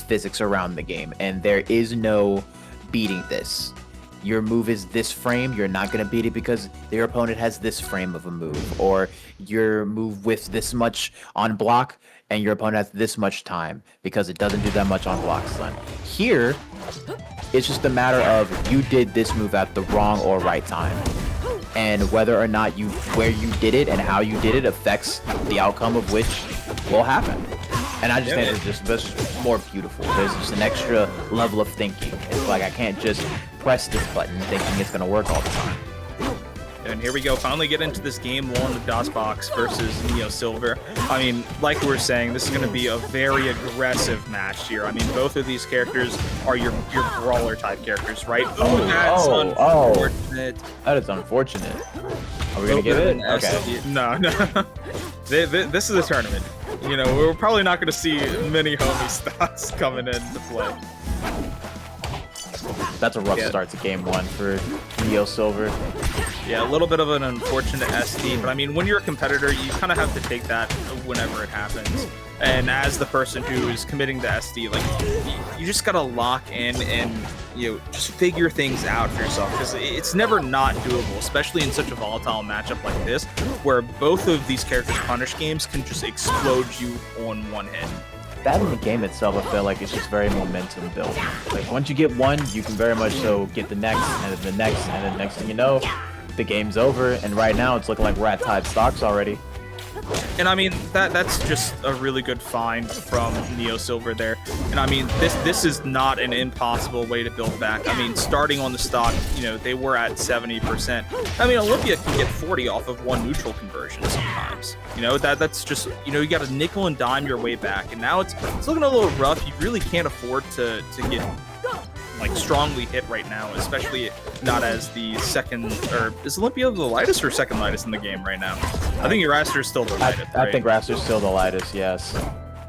physics around the game, and there is no beating this. Your move is this frame, you're not going to beat it because your opponent has this frame of a move, or your move with this much on block and your opponent has this much time because it doesn't do that much on block stun. Here, it's just a matter of you did this move at the wrong or right time. And whether or not where you did it and how you did it affects the outcome of which will happen. And I just think it's just more beautiful. There's just an extra level of thinking. It's like I can't just press this button thinking it's gonna work all the time. And here we go, finally get into this game one of DOSBox versus NeoSxlvr. I mean, like we were saying, this is going to be a very aggressive match here. I mean, both of these characters are your brawler type characters, right? That's unfortunate. That is unfortunate. Are we going to give it? Okay. No. This is a tournament. You know, we're probably not going to see many homie stocks coming into play. That's a rough start to game one for NeoSxlvr. Yeah, a little bit of an unfortunate SD, but I mean, when you're a competitor, you kind of have to take that whenever it happens. And as the person who is committing the SD, like, you just gotta lock in and, you know, just figure things out for yourself, because it's never not doable, especially in such a volatile matchup like this, where both of these characters' punish games can just explode you on one hit. That in the game itself, I feel like it's just very momentum built. Like, once you get one, you can very much so get the next, and then the next, and then next thing you know, the game's over, and right now it's looking like we're at tied stocks already. And I mean, that's just a really good find from NeoSxlvr there. And I mean, this is not an impossible way to build back. I mean, starting on the stock, you know, they were at 70%. I mean, Olympia can get 40 off of one neutral conversion sometimes. You know, that's just, you know, you got to nickel and dime your way back. And now it's looking a little rough. You really can't afford to get like strongly hit right now, especially not as the second, or is Olympia the lightest or second lightest in the game right now? I think Raster is still the lightest. I think Raster's still the lightest, yes.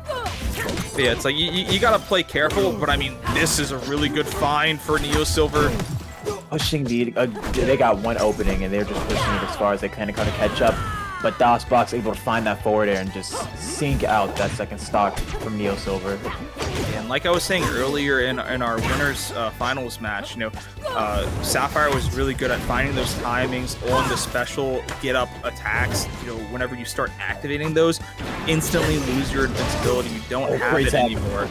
But yeah, it's like you gotta play careful, but I mean, this is a really good find for NeoSxlvr. Pushing they got one opening and they're just pushing it as far as they kind of catch up. But DOSBox able to find that forward air and just sink out that second stock from NeoSxlvr. And like I was saying earlier in our winners finals match, you know, Sapphire was really good at finding those timings on the special get up attacks. You know, whenever you start activating those, you instantly lose your invincibility. You don't have it anymore.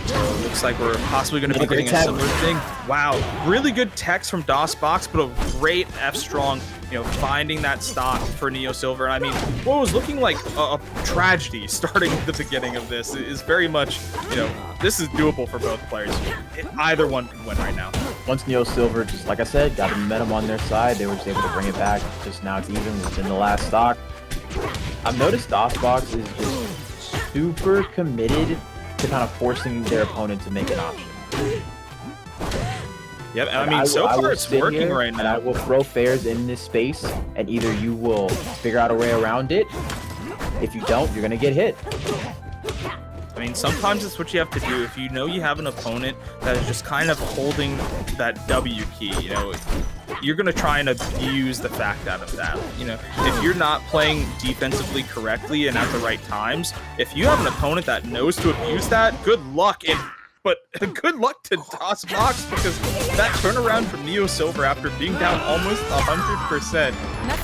So it looks like we're possibly going to be getting a similar thing. Wow, really good text from DOSBox, but a great F-strong, you know, finding that stock for NeoSxlvr. I mean, what was looking like a tragedy starting at the beginning of this is very much, you know, this is doable for both players. Either one can win right now. Once NeoSxlvr, just like I said, got the momentum on their side, they were just able to bring it back. Just now it's even within the last stock. I've noticed DOSBox is just super committed to kind of forcing their opponent to make an option. Yep, I mean, so far it's working right now. And I will throw fairs in this space, and either you will figure out a way around it. If you don't, you're gonna get hit. I mean, sometimes it's what you have to do. If you know you have an opponent that is just kind of holding that W key, you know, you're going to try and abuse the fact out of that. You know, if you're not playing defensively correctly and at the right times, if you have an opponent that knows to abuse that, good luck. But good luck to DOSBox, because that turnaround from NeoSxlvr after being down almost 100%.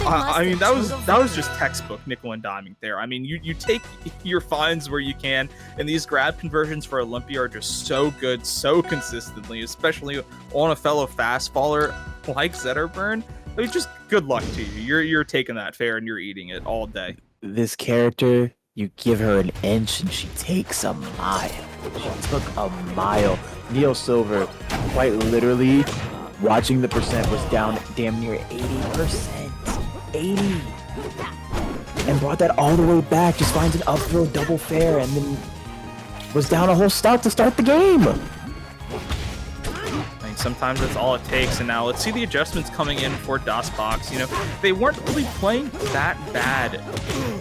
I mean, that was just textbook nickel and diming there. I mean, you take your finds where you can, and these grab conversions for Olympia are just so good, so consistently, especially on a fellow fast faller like Zetterburn. I mean, just good luck to you. You're taking that fair and you're eating it all day. This character, you give her an inch and she takes a mile. She took a mile. NeoSxlvr, quite literally, watching the percent was down damn near 80%. 80. And brought that all the way back. Just finds an up throw double fair and then was down a whole stock to start the game. Sometimes that's all it takes. And now let's see the adjustments coming in for DOSBox. You know, they weren't really playing that bad,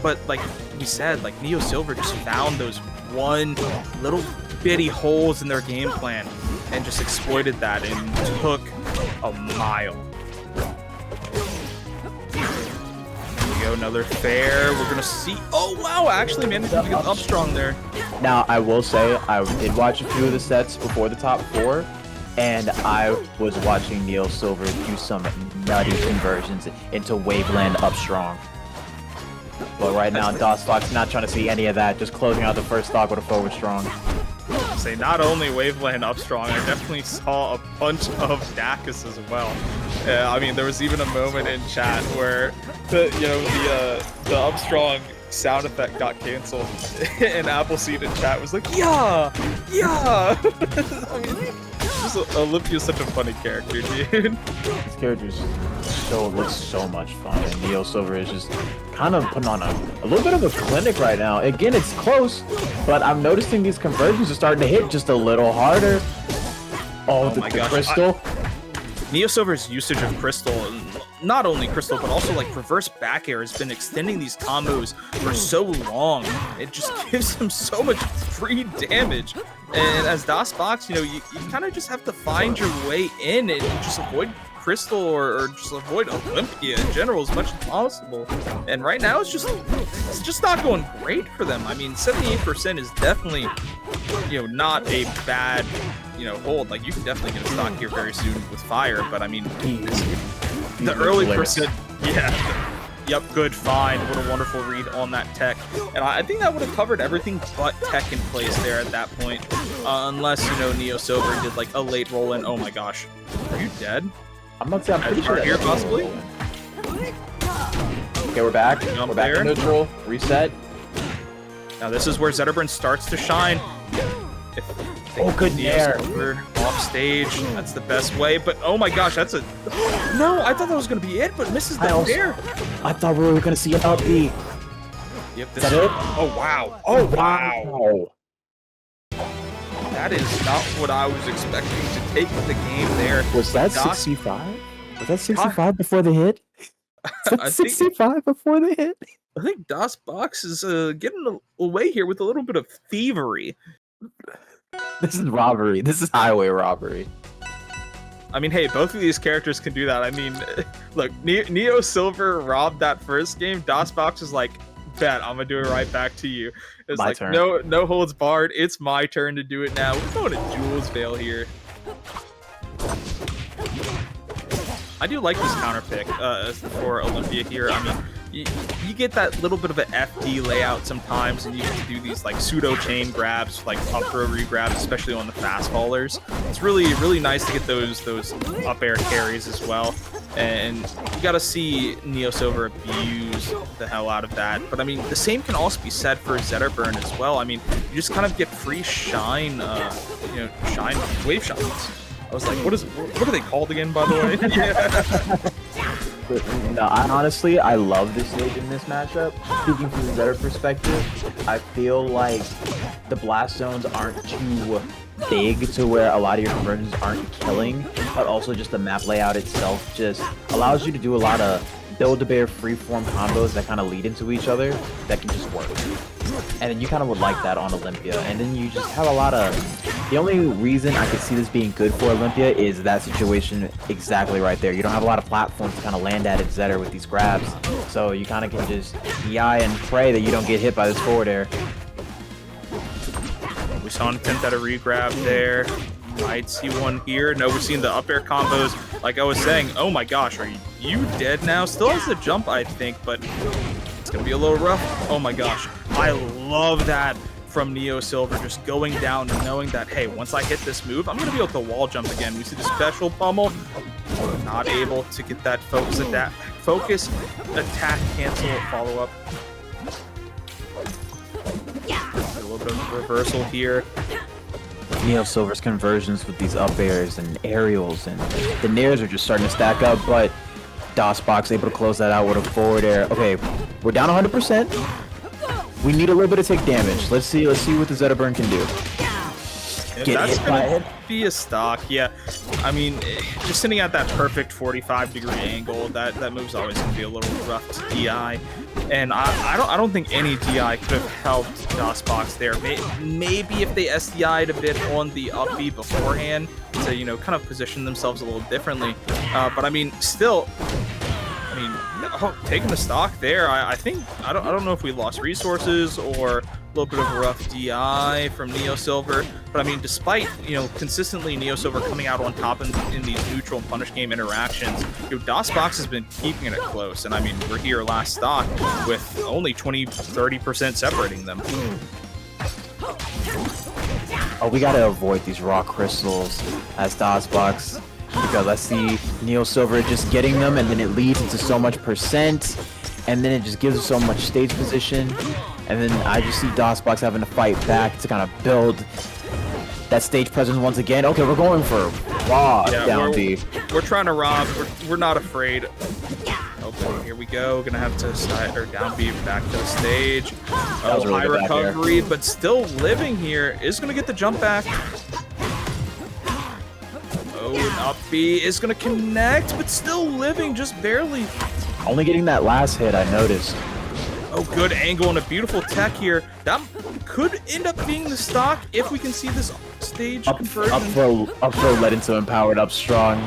but like we said, like NeoSxlvr just found those one little bitty holes in their game plan and just exploited that and took a mile. There you go, another fair. We're gonna see. Oh wow, actually managed to get up strong there. Now, I will say, I did watch a few of the sets before the top 4, and I was watching NeoSxlvr do some nutty conversions into Waveland up strong. But right now, dosbox not trying to see any of that, just closing out the first stock with a forward strong. Say not only Waveland up strong, I definitely saw a bunch of Dacus as well. I mean, there was even a moment in chat where the up strong sound effect got canceled, and Appleseed in chat was like, yeah. I mean, Olympia's such a funny character, dude. This character looks so much fun, and NeoSxlvr is just kind of putting on a little bit of a clinic right now. Again, it's close, but I'm noticing these conversions are starting to hit just a little harder. Oh, the crystal. NeoSxlvr's usage of crystal, not only crystal, but also like reverse back air, has been extending these combos for so long. It just gives him so much free damage. And as dosbox, you kind of just have to find your way in and just avoid crystal or just avoid Olympia in general as much as possible. And right now it's just not going great for them. I mean, 78% is definitely not a bad hold. Like, you can definitely get a stock here very soon with fire, but I mean, the early percent, yep, good find. What a wonderful read on that tech. And I think that would have covered everything but tech in place there at that point. Unless, NeoSxlvr did like a late roll in. Oh my gosh. Are you dead? I'm not saying I'm pretty sure here, possibly. Okay, we're back. We're back to neutral. Reset. Now this is where Zetterburn starts to shine. Oh, good nair. Off stage. That's the best way. But oh my gosh, that's a... No, I thought that was going to be it, but misses the nair. I thought we were going to see an up B. Yep, is that it? Oh, wow. Oh, wow. That is not what I was expecting to take the game there. Was that 65? Was that 65 before the hit? Was that 65 before the hit? I think dosbox is getting away here with a little bit of thievery. This is robbery. This is highway robbery. I mean, hey, both of these characters can do that. I mean, look, NeoSxlvr robbed that first game. dosbox is like, bet, I'm gonna do it right back to you. It's my turn. No holds barred. It's my turn to do it now. We're going to Jules Veil here. I do like this counter pick for Olympia here. I mean, you get that little bit of an FD layout sometimes, and you can do these like pseudo chain grabs, like up throw regrabs, especially on the fast fallers. It's really nice to get those up air carries as well. And you got to see NeoSxlvr abuse the hell out of that. But I mean, the same can also be said for Zetterburn as well. I mean, you just kind of get free shine, shine wave shots. I was like, what are they called again, by the way? No, I love this stage in this matchup. Speaking from the Zetter perspective, I feel like the blast zones aren't too big to where a lot of your conversions aren't killing, but also just the map layout itself just allows you to do a lot of build-to-bear freeform combos that kind of lead into each other that can just work. And then you kind of would like that on Olympia. And then you just have a lot of... The only reason I could see this being good for Olympia is that situation exactly right there. You don't have a lot of platforms to kind of land at Zetter with these grabs. So you kind of can just DI and pray that you don't get hit by this forward air. We saw an attempt at a regrab there. Might see one here. No, we're seeing the up air combos. Like I was saying, oh my gosh, are you dead now? Still has the jump, I think, but it's going to be a little rough. Oh my gosh. I love that from NeoSxlvr, just going down and knowing that, hey, once I hit this move, I'm going to be able to wall jump again. We see the special pummel. Not able to get that focus attack cancel follow-up. A little bit of reversal here. NeoSxlvr's conversions with these up airs and aerials and the nairs are just starting to stack up, but dosbox able to close that out with a forward air. Okay, we're down 100%. We need a little bit of take damage. Let's see what the Zetterburn can do. That's gonna be a stock, yeah. I mean, just sitting at that perfect 45-degree angle, that move's always gonna be a little rough to DI. And I don't think any DI could have helped dosbox there. Maybe if they SDI'd a bit on the up B beforehand to kind of position themselves a little differently. But I mean, still, mean, taking the stock there, I think, I don't know if we lost resources or a little bit of a rough DI from NeoSxlvr, but I mean, despite, you know, consistently NeoSxlvr coming out on top in these neutral and punish game interactions, you know, dosbox has been keeping it close, and I mean, we're here last stock with only 20-30% separating them. Oh, we gotta avoid these raw crystals as dosbox, because I see NeoSxlvr just getting them, and then it leads into so much percent, and then it just gives us so much stage position, and then I just see dosbox having to fight back to kind of build that stage presence once again. Okay, we're going for raw down B. We're trying to rob. We're not afraid. Okay, here we go. Gonna have to side or down B back to the stage. Oh, really high recovery, but still living here. Is gonna get the jump back. Oh, and up B is gonna connect, but still living, just barely. Only getting that last hit, I noticed. Oh, good angle and a beautiful tech here. That could end up being the stock if we can see this stage conversion. Up throw led into empowered up strong.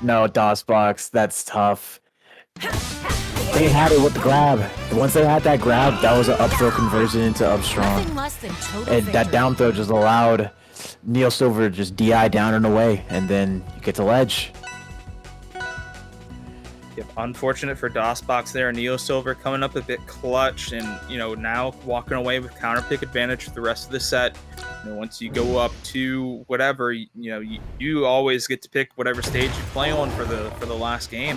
No, dosbox, that's tough. They had it with the grab. Once they had that grab, that was an up throw conversion into up strong. And that down throw just allowed NeoSxlvr just DI down and away, and then you get to ledge. Yep, unfortunate for dosbox there. NeoSxlvr coming up a bit clutch, and you know, now walking away with counter pick advantage for the rest of the set. You know, once you go up to whatever, you know, you always get to pick whatever stage you play on for the last game.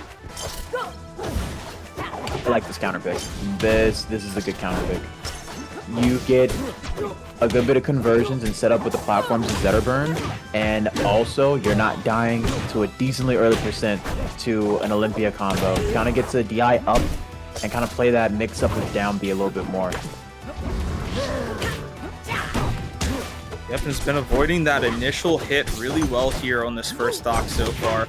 I like this counter pick. This is a good counter pick. You get a good bit of conversions and set up with the platforms in Zetterburn, and also you're not dying to a decently early percent to an Olympia combo. You kind of get to DI up and kind of play that mix up with down B a little bit more. Yep, and has been avoiding that initial hit really well here on this first stock so far.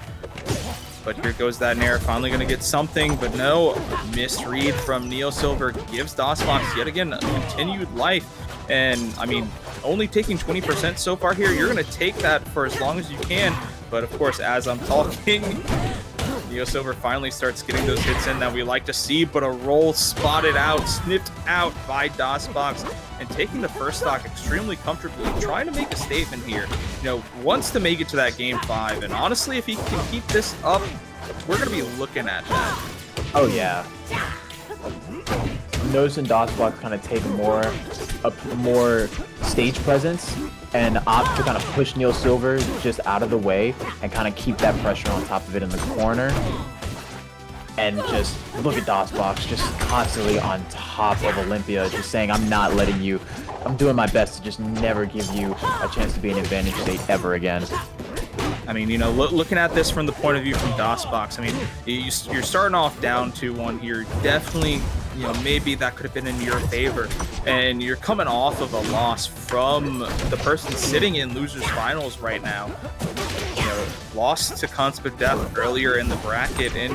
But here goes that Nair, finally going to get something, but no, misread from NeoSxlvr gives dosbox yet again a continued life. And I mean, only taking 20% so far here, you're going to take that for as long as you can. But of course, as I'm talking, NeoSxlvr finally starts getting those hits in that we like to see, but a roll spotted out, snipped out by dosbox, and taking the first stock extremely comfortably, trying to make a statement here. You know, wants to make it to that game 5, and honestly, if he can keep this up, we're going to be looking at that. Oh yeah. I'm noticing dosbox kind of take more stage presence and opt to kind of push NeoSxlvr just out of the way and kind of keep that pressure on top of it in the corner. And just look at dosbox just constantly on top of Olympia, just saying, I'm not letting you, I'm doing my best to just never give you a chance to be in advantage state ever again. I mean, you know, looking at this from the point of view from dosbox, I mean, you're starting off down 2-1 here. Definitely, you know, maybe that could have been in your favor. And you're coming off of a loss from the person sitting in losers finals right now. You know, lost to Consp of Death earlier in the bracket in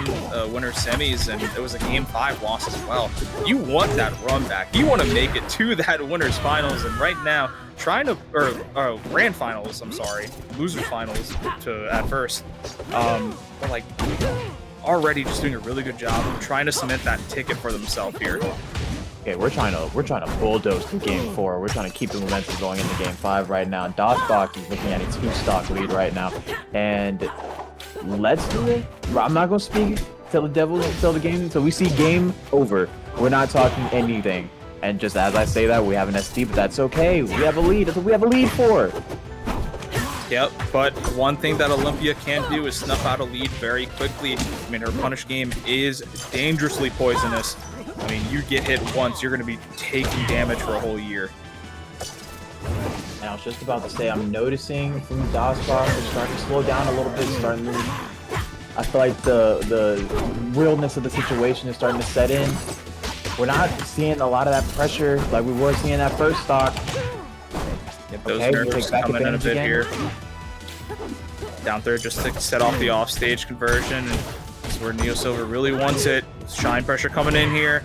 winner semis, and it was a game 5 loss as well. You want that run back. You want to make it to that winners finals, and right now, trying to, or grand finals, I'm sorry, losers finals to at first. But like, already just doing a really good job of trying to cement that ticket for themselves here. Okay, we're trying to bulldoze to game 4. We're trying to keep the momentum going into game 5 right now. dosbox is looking at a 2-stock lead right now, and let's do it. I'm not gonna speak till the devil until the game until we see game over. We're not talking anything. And just as I say that, we have an SD, but that's okay. We have a lead. That's what we have a lead for. Yep, but one thing that Olympia can do is snuff out a lead very quickly. I mean, her punish game is dangerously poisonous. I mean, you get hit once, you're going to be taking damage for a whole year. And I was just about to say, I'm noticing from dosbox, it's starting to slow down a little bit, starting to I feel like the realness of the situation is starting to set in. We're not seeing a lot of that pressure like we were seeing that first stock. Yep, those nerfs coming in a bit here. Down there just to set off the offstage conversion. And this is where NeoSxlvr really wants it. Shine pressure coming in here.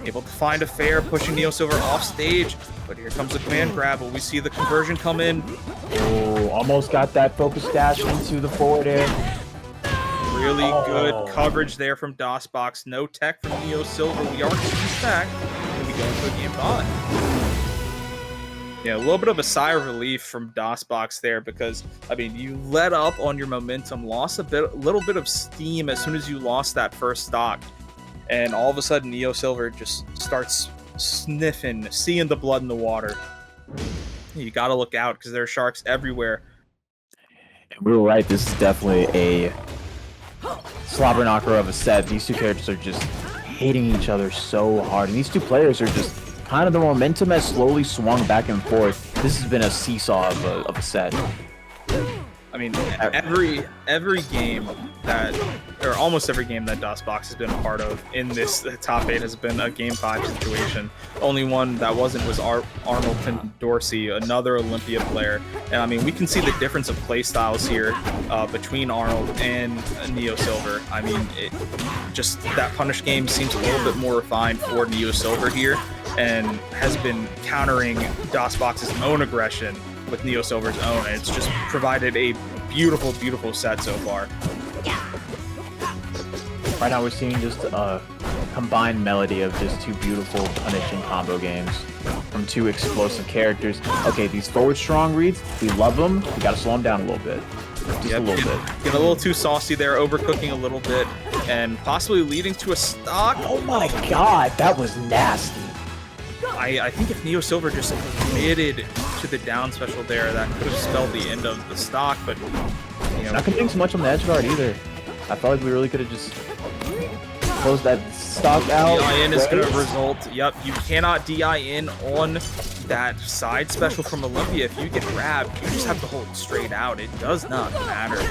Able to find a fair, pushing NeoSxlvr off stage. But here comes the command grab. Will we see the conversion come in? Oh, almost got that focus dash into the forward air. really good coverage there from dosbox. No tech from NeoSxlvr. We are keeping tech. We go into a game 5. Yeah, a little bit of a sigh of relief from dosbox there because, I mean, you let up on your momentum, lost a little bit of steam as soon as you lost that first stock. And all of a sudden, NeoSxlvr just starts sniffing, seeing the blood in the water. You got to look out because there are sharks everywhere. We were right. This is definitely a slobber knocker of a set. These two characters are just hitting each other so hard. And these two players are just kind of, the momentum has slowly swung back and forth. This has been a seesaw of a set. I mean, every game that, or almost every game that dosbox has been a part of in this top 8 has been a game 5 situation. Only one that wasn't was Arnold Dorsey, another Olympia player. And I mean, we can see the difference of play styles here between Arnold and NeoSxlvr. I mean, just that punish game seems a little bit more refined for NeoSxlvr here, and has been countering dosbox's own aggression with NeoSxlvr's own, and it's just provided a beautiful, beautiful set so far. Right now we're seeing just a combined melody of just two beautiful punishing combo games from two explosive characters. Okay, these forward strong reads, we love them. We gotta slow them down a little bit. Just a little bit. Get a little too saucy there, overcooking a little bit, and possibly leading to a stock. Oh my god, that was nasty. I think if NeoSxlvr just committed to the down special there, that could have spelled the end of the stock, but you know. Not committing so much on the edge guard either. I felt like we really could have just closed that stock out. DI-in is going to result. Yep, you cannot DI-in on that side special from Olympia. If you get grabbed, you just have to hold straight out. It does not matter.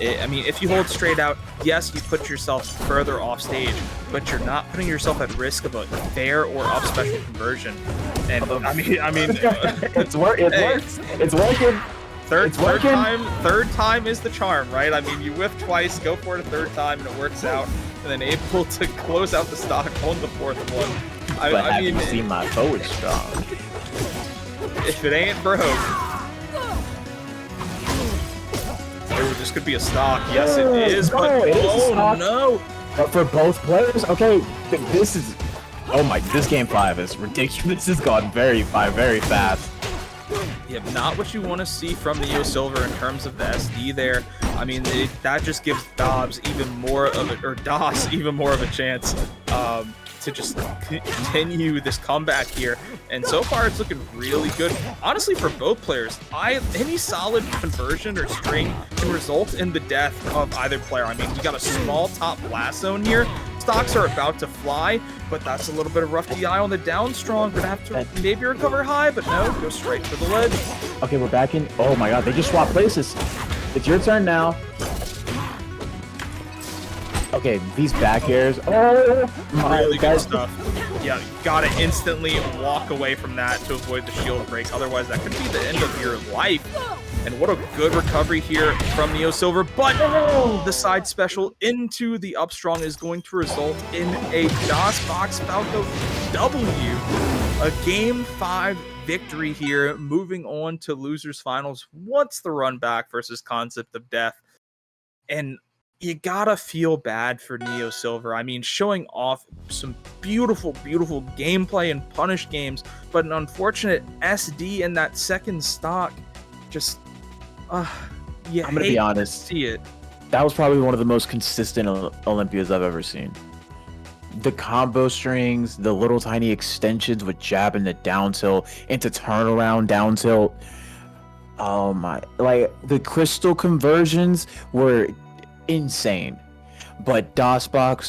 I mean, if you hold straight out, yes, you put yourself further off stage, but you're not putting yourself at risk of a fair or up special conversion. And I mean, it works. It's working. Third time is the charm, right? I mean, you whiff twice, go for it a third time, and it works out, and then able to close out the stock on the fourth one. I mean, you seen my forward strong? If it ain't broke. Oh, this could be a stock. Yes, it is. But oh no! But for both players, okay, this is. Oh my! This game 5 is ridiculous. This has gone very fast. Yeah, not what you want to see from NeoSxlvr in terms of the SD there. I mean, that just gives DOS even more of a chance to just continue this comeback here. And so far, it's looking really good. Honestly, for both players, any solid conversion or string can result in the death of either player. I mean, we got a small top blast zone here. Stocks are about to fly, but that's a little bit of rough DI on the down strong. Gonna have to maybe recover high, but no, go straight for the ledge. Okay, we're back in. Oh my god, they just swapped places. It's your turn now. Okay, these back airs. Oh my really good stuff. Yeah, you gotta instantly walk away from that to avoid the shield break. Otherwise, that could be the end of your life. And what a good recovery here from NeoSxlvr. But the side special into the up strong is going to result in a dosboxfalco W. A game 5 victory here. Moving on to losers finals. What's the run back versus Concept of Death? And you gotta feel bad for NeoSxlvr. I mean, showing off some beautiful, beautiful gameplay and punish games, but an unfortunate SD in that second stock. Just, yeah. I'm gonna be honest. See it. That was probably one of the most consistent Olympias I've ever seen. The combo strings, the little tiny extensions with jab and the down tilt into turnaround down tilt. Oh my! Like the crystal conversions were insane, but dosbox